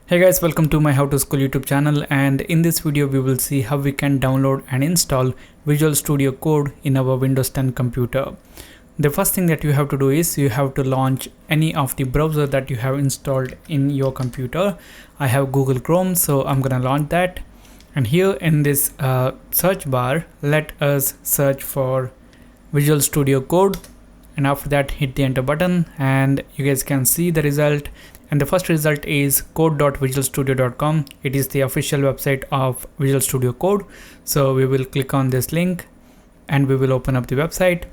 Hey guys, welcome to my How to School YouTube channel, and in this video we will see how we can download and install Visual Studio Code in our Windows 10 computer. The first thing that you have to do is you have to launch any of the browser that you have installed in your computer. I have Google Chrome, so I'm gonna launch that, and here in this search bar let us search for Visual Studio Code, and after that hit the enter button and you guys can see the result. And the first result is code.visualstudio.com. It is the official website of Visual Studio Code. So we will click on this link and we will open up the website,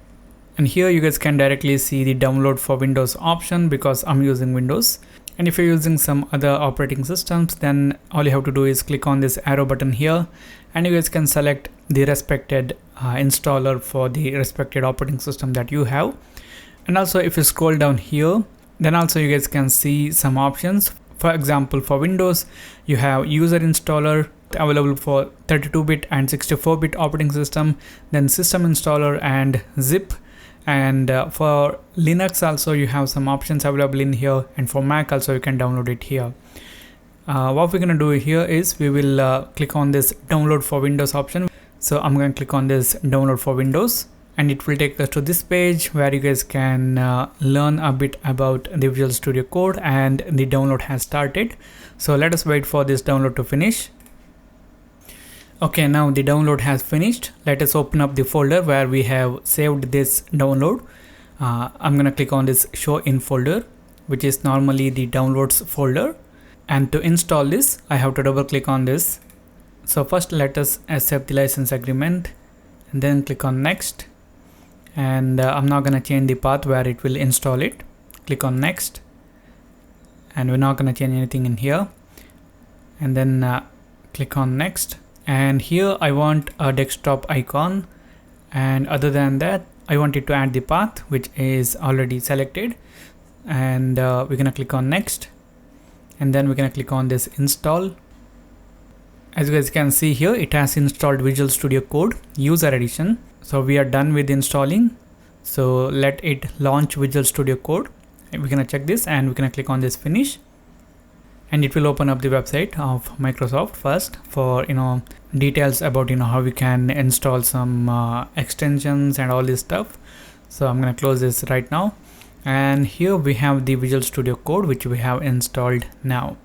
and here you guys can directly see the download for Windows option because I'm using Windows. And if you're using some other operating systems, then all you have to do is click on this arrow button here and you guys can select the respected installer for the respected operating system that you have. And also if you scroll down here, then also you guys can see some options. For example, for Windows you have user installer available for 32-bit and 64-bit operating system, then system installer and zip. And for Linux also you have some options available in here, and for Mac also you can download it here. What we're gonna do here is we will click on this download for Windows option. So I'm going to click on this download for Windows, and it will take us to this page where you guys can learn a bit about the Visual Studio Code, and the download has started. So let us wait for this download to finish. Okay, now the download has finished. Let us open up the folder where we have saved this download. I'm gonna click on this show in folder, which is normally the downloads folder. And to install this, I have to double click on this. So first let us accept the license agreement and then click on next. And I'm not gonna change the path where it will install it. Click on next, and we're not gonna change anything in here. And then click on next. And here I want a desktop icon, and other than that I want it to add the path, which is already selected. And we're gonna click on next, and then we're gonna click on this install. As you guys can see here, it has installed Visual Studio Code User Edition. So we are done with installing. So let it launch Visual Studio Code. We're gonna check this and we're gonna click on this finish, and it will open up the website of Microsoft first for details about how we can install some extensions and all this stuff. So I'm gonna close this right now, and here we have the Visual Studio Code which we have installed now.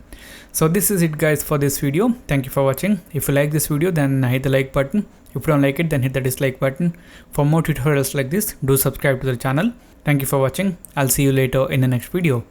So this is it guys for this video. Thank you for watching. If you like this video, then hit the like button. If you don't like it, then hit the dislike button. For more tutorials like this, do subscribe to the channel. Thank you for watching. I'll see you later in the next video.